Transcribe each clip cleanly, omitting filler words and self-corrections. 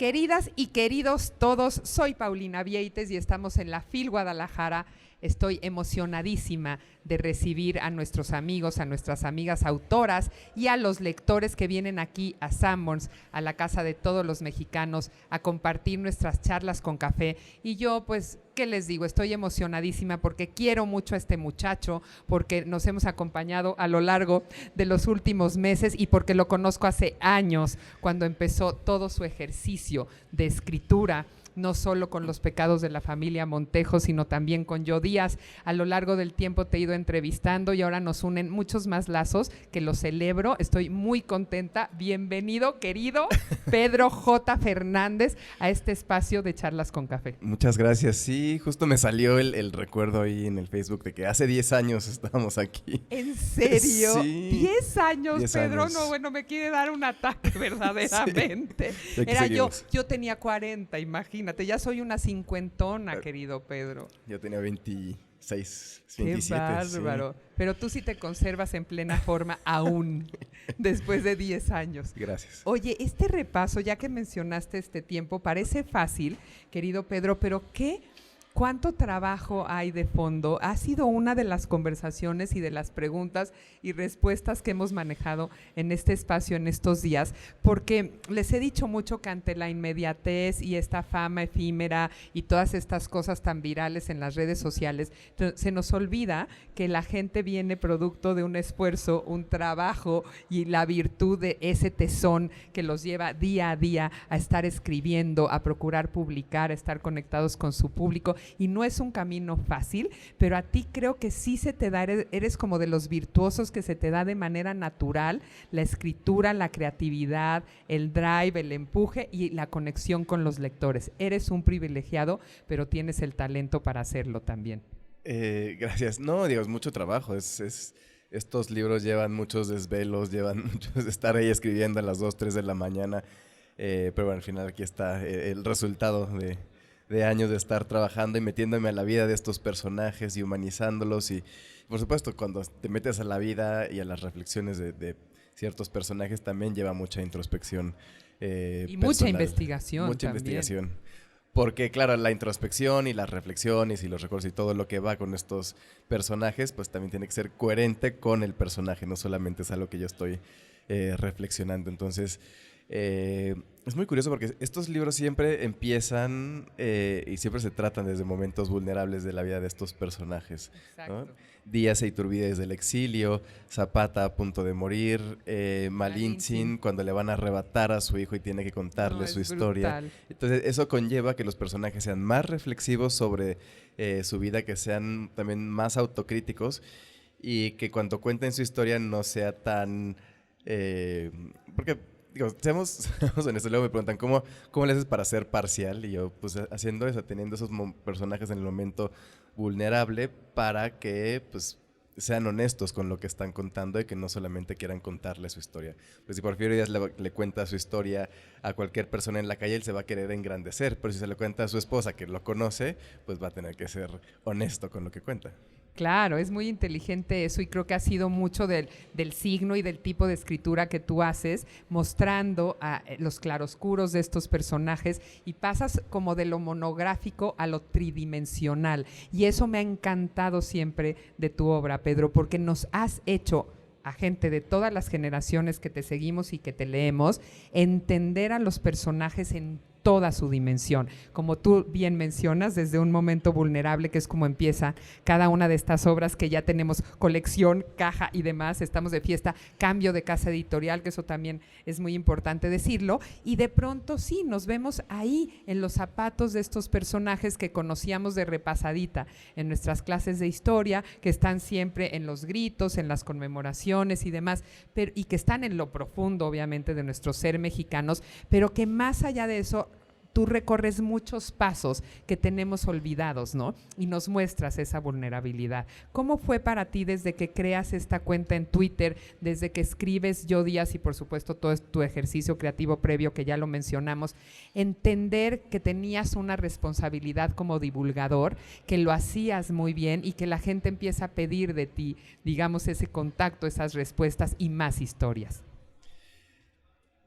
Queridas y queridos todos, soy Paulina Vieites y estamos en la FIL Guadalajara. Estoy emocionadísima de recibir a nuestros amigos, a nuestras amigas autoras y a los lectores que vienen aquí a Sanborns, a la casa de todos los mexicanos, a compartir nuestras charlas con café. Y yo, pues, ¿qué les digo? Estoy emocionadísima porque quiero mucho a este muchacho, porque nos hemos acompañado a lo largo de los últimos meses y porque lo conozco hace años, cuando empezó todo su ejercicio de escritura, no solo con Los pecados de la familia Montejo, sino también con Yo Díaz. A lo largo del tiempo te he ido entrevistando y ahora nos unen muchos más lazos que los celebro. Estoy muy contenta. Bienvenido, querido Pedro J. Fernández, a este espacio de Charlas con Café. Muchas gracias. Sí, justo me salió el recuerdo ahí en el Facebook de que hace 10 años estábamos aquí. ¿En serio? Sí. 10 años, 10 Pedro. años. No, bueno, me quiere dar un ataque verdaderamente. Sí. Era yo tenía 40, imagínate. Ya soy una cincuentona, querido Pedro. Yo tenía 26, Qué 27. bárbaro. Sí. Pero tú sí te conservas en plena forma aún, después de 10 años. Gracias. Oye, este repaso, ya que mencionaste este tiempo, parece fácil, querido Pedro, pero ¿cuánto trabajo hay de fondo? Ha sido una de las conversaciones y de las preguntas y respuestas que hemos manejado en este espacio en estos días, porque les he dicho mucho que ante la inmediatez y esta fama efímera y todas estas cosas tan virales en las redes sociales, se nos olvida que la gente viene producto de un esfuerzo, un trabajo y la virtud de ese tesón que los lleva día a día a estar escribiendo, a procurar publicar, a estar conectados con su público. Y no es un camino fácil, pero a ti creo que sí se te da, eres como de los virtuosos que se te da de manera natural la escritura, la creatividad, el drive, el empuje y la conexión con los lectores. Eres un privilegiado, pero tienes el talento para hacerlo también. Gracias. No, digo, es mucho trabajo. Estos libros llevan muchos desvelos, llevan muchos de estar ahí escribiendo a las 2, 3 de la mañana. Pero bueno, al final aquí está el resultado de años de estar trabajando y metiéndome a la vida de estos personajes y humanizándolos. Y por supuesto, cuando te metes a la vida y a las reflexiones de ciertos personajes, también lleva mucha introspección y mucha investigación. Mucha también. investigación. Porque claro, la introspección y las reflexiones y los recuerdos y todo lo que va con estos personajes, pues también tiene que ser coherente con el personaje, no solamente es algo que yo estoy reflexionando. Entonces, es muy curioso porque estos libros siempre empiezan y siempre se tratan desde momentos vulnerables de la vida de estos personajes, ¿no? Díaz e Iturbide desde el exilio, Zapata a punto de morir, Malintzin cuando le van a arrebatar a su hijo y tiene que contarle su historia. Brutal. Entonces eso conlleva que los personajes sean más reflexivos sobre su vida, que sean también más autocríticos y que cuando cuenten su historia no sea tan... porque... Digo, seamos honestos, luego me preguntan ¿cómo le haces para ser parcial? Y yo, pues haciendo eso, teniendo esos personajes en el momento vulnerable para que, pues, sean honestos con lo que están contando y que no solamente quieran contarle su historia. Pues si Porfirio Díaz le cuenta su historia a cualquier persona en la calle, él se va a querer engrandecer, pero si se le cuenta a su esposa que lo conoce, pues va a tener que ser honesto con lo que cuenta. Claro, es muy inteligente eso y creo que ha sido mucho del signo y del tipo de escritura que tú haces, mostrando a los claroscuros de estos personajes y pasas como de lo monográfico a lo tridimensional. Y eso me ha encantado siempre de tu obra, Pedro, porque nos has hecho a gente de todas las generaciones que te seguimos y que te leemos, entender a los personajes en toda su dimensión. Como tú bien mencionas, desde un momento vulnerable, que es como empieza cada una de estas obras que ya tenemos colección, caja y demás, estamos de fiesta, cambio de casa editorial, que eso también es muy importante decirlo, y de pronto sí, nos vemos ahí en los zapatos de estos personajes que conocíamos de repasadita en nuestras clases de historia, que están siempre en los gritos, en las conmemoraciones y demás, pero, y que están en lo profundo, obviamente, de nuestro ser mexicanos, pero que más allá de eso, tú recorres muchos pasos que tenemos olvidados, ¿no? Y nos muestras esa vulnerabilidad. ¿Cómo fue para ti desde que creas esta cuenta en Twitter, desde que escribes Yo Díaz y por supuesto todo tu ejercicio creativo previo que ya lo mencionamos, entender que tenías una responsabilidad como divulgador, que lo hacías muy bien y que la gente empieza a pedir de ti, digamos, ese contacto, esas respuestas y más historias?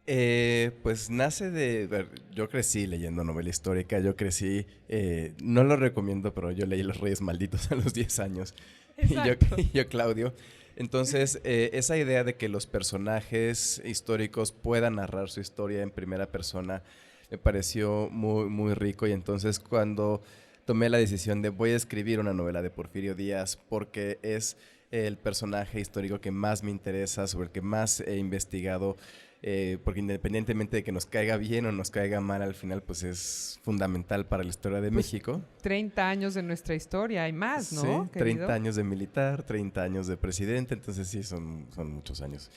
Pues nace yo crecí leyendo novela histórica, no lo recomiendo, pero yo leí Los Reyes Malditos a los 10 años. Exacto. Y yo Claudio. Entonces, esa idea de que los personajes históricos puedan narrar su historia en primera persona me pareció muy, muy rico. Y entonces cuando tomé la decisión de voy a escribir una novela de Porfirio Díaz porque es el personaje histórico que más me interesa, sobre el que más he investigado, porque independientemente de que nos caiga bien o nos caiga mal, al final pues es fundamental para la historia de México. 30 años de nuestra historia y más, ¿no? Sí, querido? 30 años de militar, 30 años de presidente, entonces sí, son muchos años.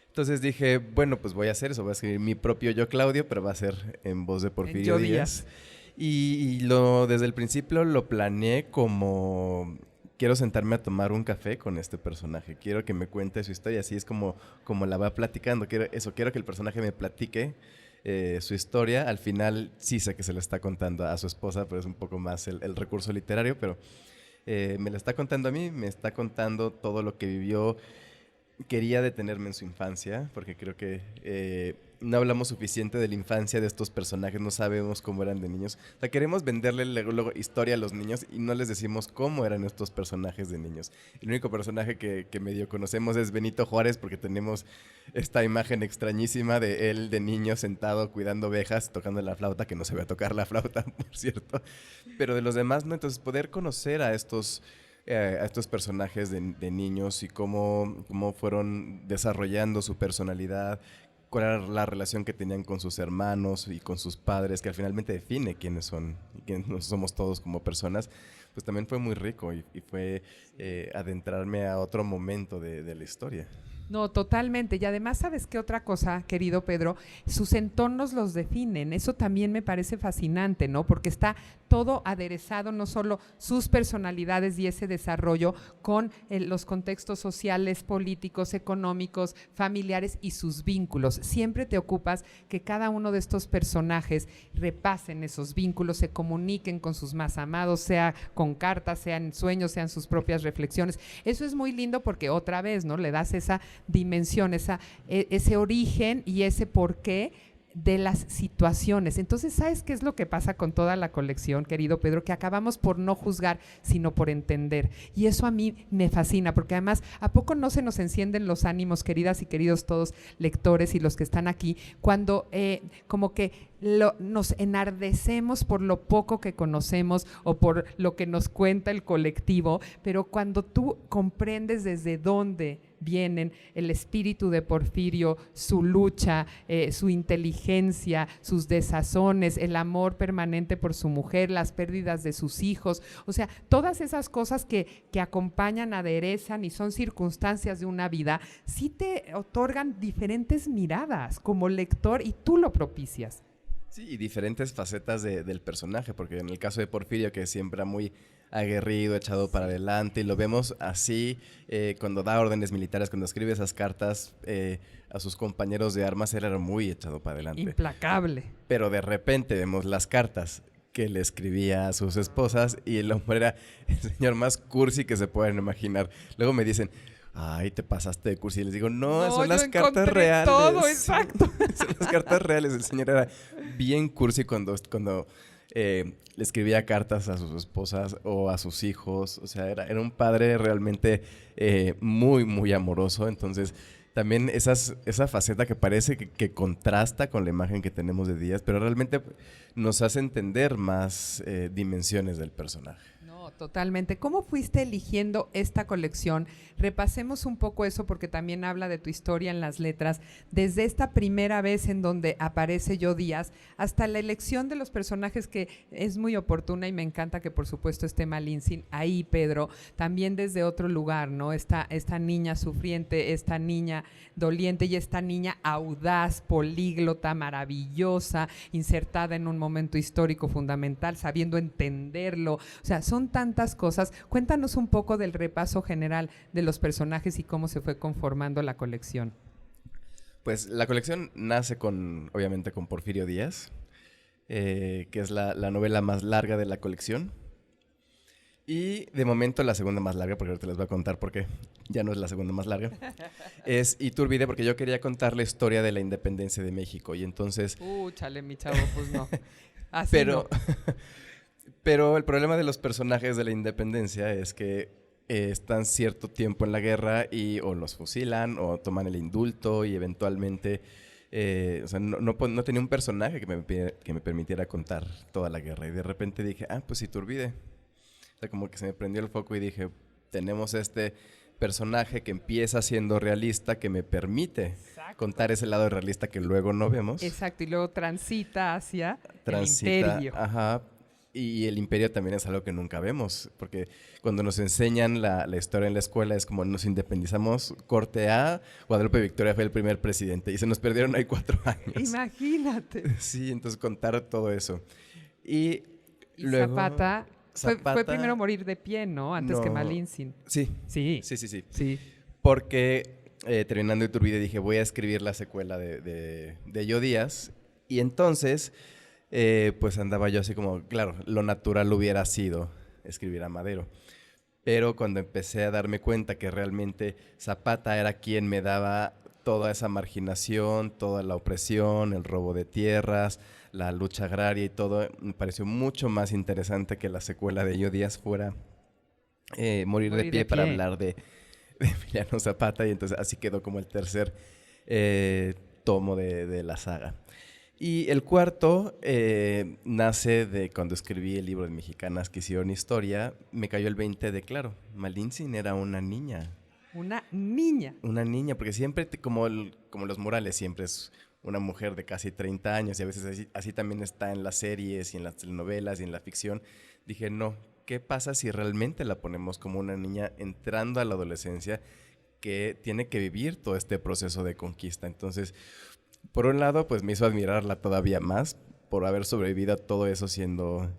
Entonces dije, bueno, pues voy a hacer eso, voy a escribir mi propio Yo Claudio, pero va a ser en voz de Porfirio Yo Díaz. Desde el principio lo planeé como quiero sentarme a tomar un café con este personaje, quiero que me cuente su historia, así es como la va platicando, quiero que el personaje me platique su historia. Al final sí sé que se la está contando a su esposa, pero es un poco más el recurso literario, pero me la está contando a mí, me está contando todo lo que vivió. Quería detenerme en su infancia, porque creo que no hablamos suficiente de la infancia de estos personajes, no sabemos cómo eran de niños. O sea, queremos venderle luego historia a los niños y no les decimos cómo eran estos personajes de niños. El único personaje que medio conocemos es Benito Juárez, porque tenemos esta imagen extrañísima de él de niño sentado cuidando ovejas, tocando la flauta, que no sabía tocar la flauta, por cierto. Pero de los demás, ¿no? Entonces, poder conocer a estos personajes de niños y cómo fueron desarrollando su personalidad, cuál era la relación que tenían con sus hermanos y con sus padres, que al finalmente define quiénes son y quiénes somos todos como personas, pues también fue muy rico y fue adentrarme a otro momento de la historia. No, totalmente. Y además, ¿sabes qué otra cosa, querido Pedro? Sus entornos los definen. Eso también me parece fascinante, ¿no? Porque está todo aderezado, no solo sus personalidades y ese desarrollo con los contextos sociales, políticos, económicos, familiares y sus vínculos. Siempre te ocupas que cada uno de estos personajes repasen esos vínculos, se comuniquen con sus más amados, sea con cartas, sean en sueños, sean sus propias reflexiones. Eso es muy lindo porque otra vez, ¿no? Le das esa dimensión, ese origen y ese porqué de las situaciones. Entonces, ¿sabes qué es lo que pasa con toda la colección, querido Pedro? Que acabamos por no juzgar, sino por entender. Y eso a mí me fascina, porque además, ¿a poco no se nos encienden los ánimos, queridas y queridos todos lectores y los que están aquí, cuando como que nos enardecemos por lo poco que conocemos o por lo que nos cuenta el colectivo, pero cuando tú comprendes desde dónde vienen el espíritu de Porfirio, su lucha, su inteligencia, sus desazones, el amor permanente por su mujer, las pérdidas de sus hijos, o sea, todas esas cosas que acompañan, aderezan y son circunstancias de una vida, sí te otorgan diferentes miradas como lector y tú lo propicias. Sí, y diferentes facetas del personaje, porque en el caso de Porfirio, que siempre era muy aguerrido, echado para adelante, y lo vemos así cuando da órdenes militares, cuando escribe esas cartas a sus compañeros de armas, él era muy echado para adelante. Implacable. Pero de repente vemos las cartas que le escribía a sus esposas y el hombre era el señor más cursi que se pueden imaginar. Luego me dicen, ay, te pasaste de cursi. Y les digo, no, son las cartas reales. Todo, exacto. Son las cartas reales. El señor era bien cursi cuando le escribía cartas a sus esposas o a sus hijos. O sea, era un padre realmente muy, muy amoroso. Entonces, también esa faceta que parece que contrasta con la imagen que tenemos de Díaz, pero realmente nos hace entender más dimensiones del personaje. Totalmente. ¿Cómo fuiste eligiendo esta colección? Repasemos un poco eso porque también habla de tu historia en las letras, desde esta primera vez en donde aparece Yo Díaz hasta la elección de los personajes que es muy oportuna y me encanta que por supuesto esté Malintzin ahí, Pedro, también desde otro lugar, ¿no? Esta niña sufriente, esta niña doliente y esta niña audaz, políglota, maravillosa, insertada en un momento histórico fundamental, sabiendo entenderlo. O sea, son tantas cosas. Cuéntanos un poco del repaso general de los personajes y cómo se fue conformando la colección. Pues la colección nace obviamente con Porfirio Díaz, que es la novela más larga de la colección. Y de momento la segunda más larga, porque ahorita les voy a contar por qué ya no es la segunda más larga, es Iturbide, porque yo quería contar la historia de la independencia de México. Y entonces... Chale, mi chavo, pues no. Así pero, no. pero el problema de los personajes de la independencia es que están cierto tiempo en la guerra y o los fusilan o toman el indulto y eventualmente... o sea, no tenía un personaje que me permitiera contar toda la guerra. Y de repente dije, pues Iturbide. O sea, como que se me prendió el foco y dije, tenemos este personaje que empieza siendo realista, que me permite contar ese lado realista que luego no vemos. Exacto, y luego transita hacia el imperio. Ajá. Y el imperio también es algo que nunca vemos, porque cuando nos enseñan la historia en la escuela es como nos independizamos, corte A, Guadalupe Victoria fue el primer presidente y se nos perdieron ahí 4 años. Imagínate. Sí, entonces contar todo eso. Y luego... Zapata fue primero morir de pie, ¿no? Antes que Malintzin. Sí. Sí. Sí. Porque terminando Iturbide dije, voy a escribir la secuela de Ello Díaz. Y entonces, pues andaba yo así como, claro, lo natural hubiera sido escribir a Madero. Pero cuando empecé a darme cuenta que realmente Zapata era quien me daba toda esa marginación, toda la opresión, el robo de tierras, la lucha agraria y todo, me pareció mucho más interesante que la secuela de Ello Díaz fuera Morir de pie para hablar de Emiliano Zapata, y entonces así quedó como el tercer tomo de la saga. Y el cuarto nace de cuando escribí el libro de Mexicanas que hicieron historia, me cayó el 20 de, claro, Malintzin era una niña. Una niña. Una niña, porque siempre, como los Morales, siempre es una mujer de casi 30 años y a veces así también está en las series y en las telenovelas y en la ficción. Dije, no, ¿qué pasa si realmente la ponemos como una niña entrando a la adolescencia que tiene que vivir todo este proceso de conquista? Entonces, por un lado, pues me hizo admirarla todavía más por haber sobrevivido a todo eso siendo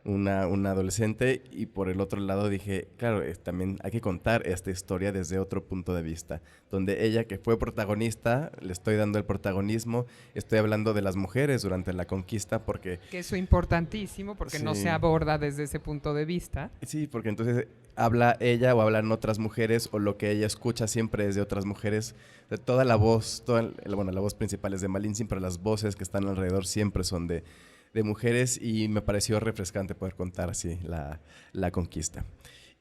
una adolescente, y por el otro lado dije, claro, también hay que contar esta historia desde otro punto de vista, donde ella, que fue protagonista, le estoy dando el protagonismo, estoy hablando de las mujeres durante la conquista, porque... Que eso es importantísimo, porque no se aborda desde ese punto de vista. Sí, porque entonces habla ella o hablan otras mujeres, o lo que ella escucha siempre es de otras mujeres. De toda la voz, la voz principal es de Malintzin, pero las voces que están alrededor siempre son de mujeres, y me pareció refrescante poder contar así la conquista.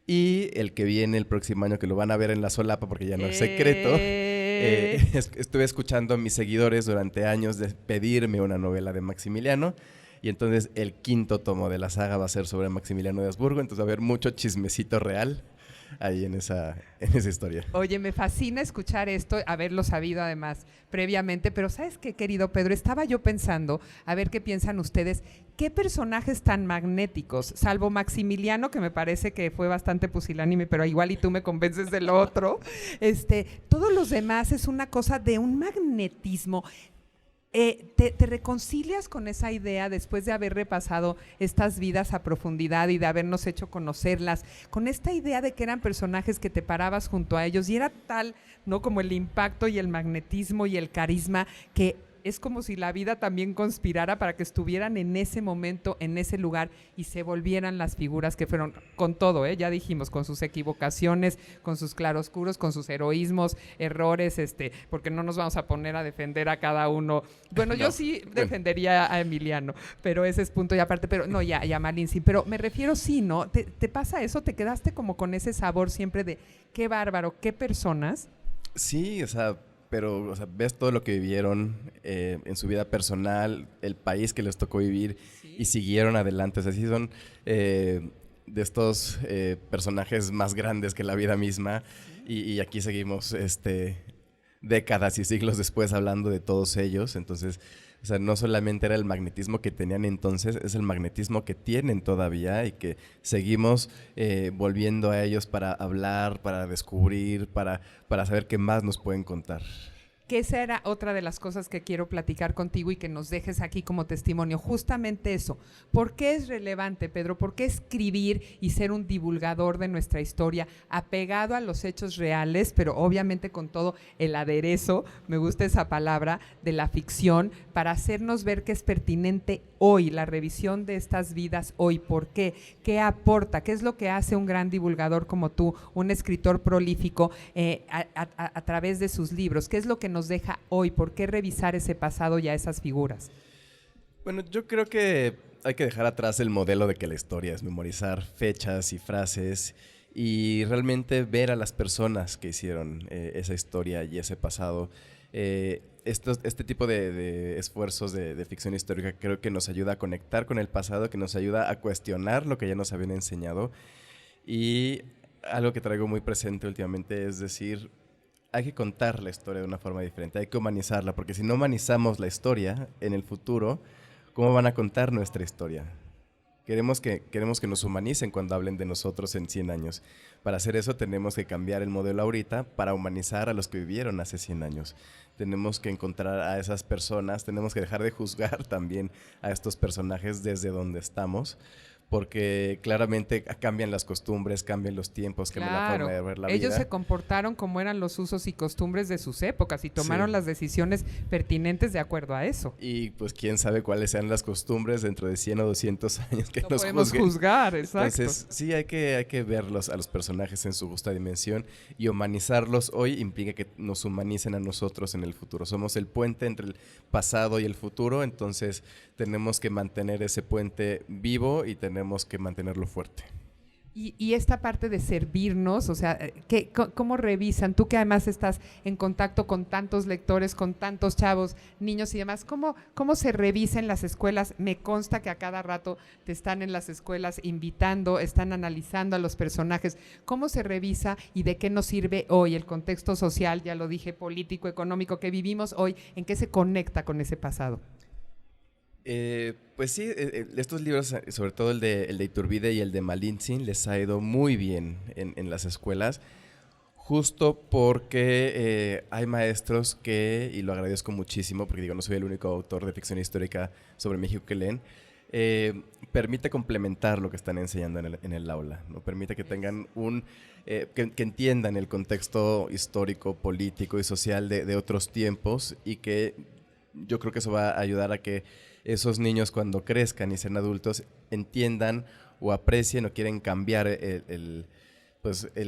Y el que viene el próximo año, que lo van a ver en la solapa porque ya no es secreto, estuve escuchando a mis seguidores durante años de pedirme una novela de Maximiliano, y entonces el quinto tomo de la saga va a ser sobre Maximiliano de Habsburgo, entonces va a haber mucho chismecito real ahí en esa historia. Oye, me fascina escuchar esto, haberlo sabido además previamente, pero ¿sabes qué, querido Pedro? Estaba yo pensando, a ver qué piensan ustedes, ¿qué personajes tan magnéticos, salvo Maximiliano, que me parece que fue bastante pusilánime, pero igual y tú me convences del otro, todos los demás es una cosa de un magnetismo. ¿Te reconcilias con esa idea después de haber repasado estas vidas a profundidad y de habernos hecho conocerlas, con esta idea de que eran personajes que te parabas junto a ellos y era tal, ¿no?, como el impacto y el magnetismo y el carisma, que es como si la vida también conspirara para que estuvieran en ese momento, en ese lugar, y se volvieran las figuras que fueron, con todo, ya dijimos, con sus equivocaciones, con sus claroscuros, con sus heroísmos, errores, porque no nos vamos a poner a defender a cada uno. Bueno, no, yo sí defendería a Emiliano, pero ese es punto y aparte, pero no, ya Malintzin, pero me refiero, sí, ¿no? ¿Te pasa eso? ¿Te quedaste como con ese sabor siempre de qué bárbaro, qué personas? Sí, pero ves todo lo que vivieron en su vida personal, el país que les tocó vivir, sí, y siguieron adelante. O sea, sí son de estos personajes más grandes que la vida misma, sí, y aquí seguimos décadas y siglos después hablando de todos ellos. Entonces, o sea, no solamente era el magnetismo que tenían entonces, es el magnetismo que tienen todavía y que seguimos volviendo a ellos para hablar, para descubrir, para saber qué más nos pueden contar. Que esa era otra de las cosas que quiero platicar contigo y que nos dejes aquí como testimonio, justamente eso. ¿Por qué es relevante, Pedro? ¿Por qué escribir y ser un divulgador de nuestra historia apegado a los hechos reales, pero obviamente con todo el aderezo, me gusta esa palabra, de la ficción, para hacernos ver que es pertinente hoy, la revisión de estas vidas hoy? ¿Por qué? ¿Qué aporta? ¿Qué es lo que hace un gran divulgador como tú, un escritor prolífico a través de sus libros? ¿Qué es lo que nos deja hoy? ¿Por qué revisar ese pasado y a esas figuras? Bueno, yo creo que hay que dejar atrás el modelo de que la historia es memorizar fechas y frases y realmente ver a las personas que hicieron esa historia y ese pasado. Este tipo de esfuerzos de ficción histórica creo que nos ayuda a conectar con el pasado, que nos ayuda a cuestionar lo que ya nos habían enseñado. Y algo que traigo muy presente últimamente es decir, hay que contar la historia de una forma diferente, hay que humanizarla, porque si no humanizamos la historia en el futuro, ¿cómo van a contar nuestra historia? Queremos que nos humanicen cuando hablen de nosotros en 100 años. Para hacer eso tenemos que cambiar el modelo ahorita para humanizar a los que vivieron hace 100 años. Tenemos que encontrar a esas personas, tenemos que dejar de juzgar también a estos personajes desde donde estamos, porque claramente cambian las costumbres, cambian los tiempos, cambia la forma de ver la vida. Ellos se comportaron como eran los usos y costumbres de sus épocas y tomaron las decisiones pertinentes de acuerdo a eso. Y pues quién sabe cuáles sean las costumbres dentro de 100 o 200 años que no nos podemos juzguen. Juzgar, exacto. Entonces sí hay que verlos a los personajes en su justa dimensión, y humanizarlos hoy implica que nos humanicen a nosotros en el futuro. Somos el puente entre el pasado y el futuro, entonces tenemos que mantener ese puente vivo y tenemos que mantenerlo fuerte. Y esta parte de servirnos, o sea, ¿cómo revisan? Tú que además estás en contacto con tantos lectores, con tantos chavos, niños y demás, ¿cómo se revisa en las escuelas? Me consta que a cada rato te están en las escuelas invitando, están analizando a los personajes. ¿Cómo se revisa y de qué nos sirve hoy el contexto social, ya lo dije, político, económico que vivimos hoy? ¿En qué se conecta con ese pasado? Pues sí, estos libros, sobre todo el de Iturbide y el de Malintzin, les ha ido muy bien en las escuelas, justo porque hay maestros que, y lo agradezco muchísimo, porque digo, no soy el único autor de ficción histórica sobre México que leen, permite complementar lo que están enseñando en el aula, ¿no? Permite que tengan que entiendan el contexto histórico, político y social de otros tiempos, y que yo creo que eso va a ayudar a que esos niños cuando crezcan y sean adultos entiendan o aprecien o quieren cambiar el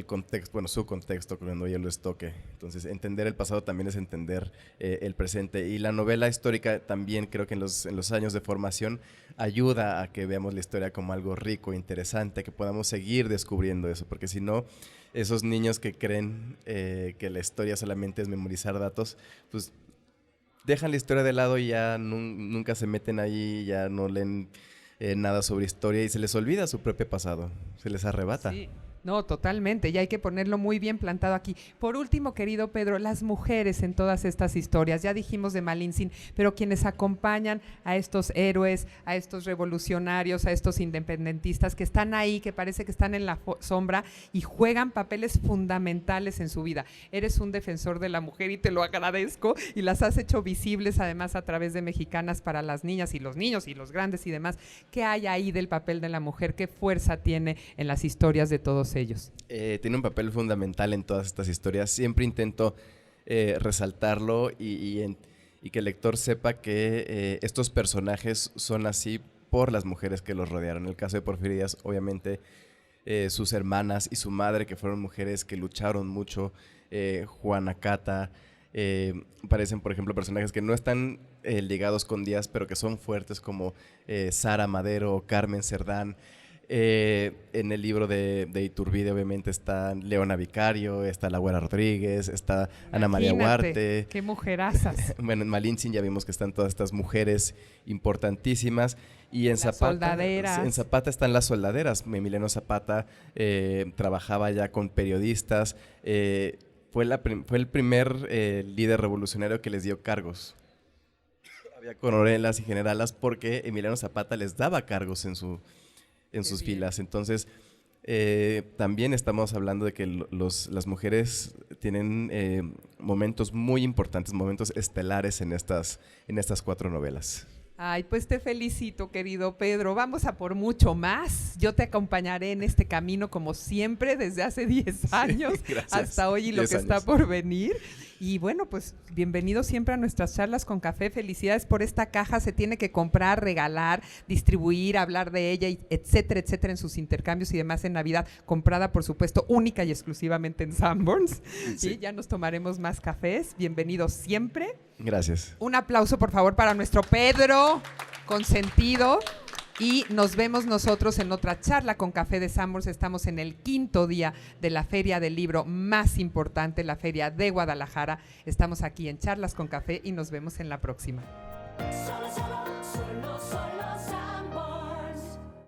contexto, bueno, su contexto cuando ellos les toque. Entonces, entender el pasado también es entender el presente. Y la novela histórica también creo que en los años de formación ayuda a que veamos la historia como algo rico, interesante, que podamos seguir descubriendo eso, porque si no, esos niños que creen que la historia solamente es memorizar datos, pues dejan la historia de lado y ya nunca se meten ahí, ya no leen nada sobre historia y se les olvida su propio pasado, se les arrebata. Sí. No, totalmente, y hay que ponerlo muy bien plantado aquí. Por último, querido Pedro, las mujeres en todas estas historias, ya dijimos de Malintzin, pero quienes acompañan a estos héroes, a estos revolucionarios, a estos independentistas que están ahí, que parece que están en la sombra y juegan papeles fundamentales en su vida. Eres un defensor de la mujer y te lo agradezco, y las has hecho visibles además a través de Mexicanas para las niñas y los niños y los grandes y demás. ¿Qué hay ahí del papel de la mujer? ¿Qué fuerza tiene en las historias de todos ellos? Tiene un papel fundamental en todas estas historias. Siempre intento resaltarlo y que el lector sepa que estos personajes son así por las mujeres que los rodearon. En el caso de Porfirio Díaz, obviamente, sus hermanas y su madre, que fueron mujeres que lucharon mucho, Juana Cata, parecen, por ejemplo, personajes que no están ligados con Díaz, pero que son fuertes, como Sara Madero, Carmen Cerdán. En el libro de Iturbide obviamente está Leona Vicario, está La Güera Rodríguez, está Ana María Huarte. ¡Qué mujerazas! Bueno, en Malintzin ya vimos que están todas estas mujeres importantísimas. Y en Zapata están las soldaderas. Emiliano Zapata trabajaba ya con periodistas. Fue el primer líder revolucionario que les dio cargos. Había coronelas y generalas porque Emiliano Zapata les daba cargos en sus filas. Entonces, También estamos hablando de que las mujeres tienen momentos muy importantes, momentos estelares en estas 4 novelas. Ay, pues te felicito, querido Pedro. Vamos a por mucho más. Yo te acompañaré en este camino como siempre desde hace 10 años hasta hoy y lo que está por venir. Y bueno, pues bienvenido siempre a nuestras charlas con café. Felicidades por esta caja. Se tiene que comprar, regalar, distribuir, hablar de ella, etcétera, etcétera, en sus intercambios y demás en Navidad. Comprada, por supuesto, única y exclusivamente en Sanborns. Sí. Y ya nos tomaremos más cafés. Bienvenido siempre. Gracias. Un aplauso, por favor, para nuestro Pedro consentido. Y nos vemos nosotros en otra charla con Café de Sanborns. Estamos en el 5º día de la feria del libro más importante, la Feria de Guadalajara. Estamos aquí en Charlas con Café y nos vemos en la próxima.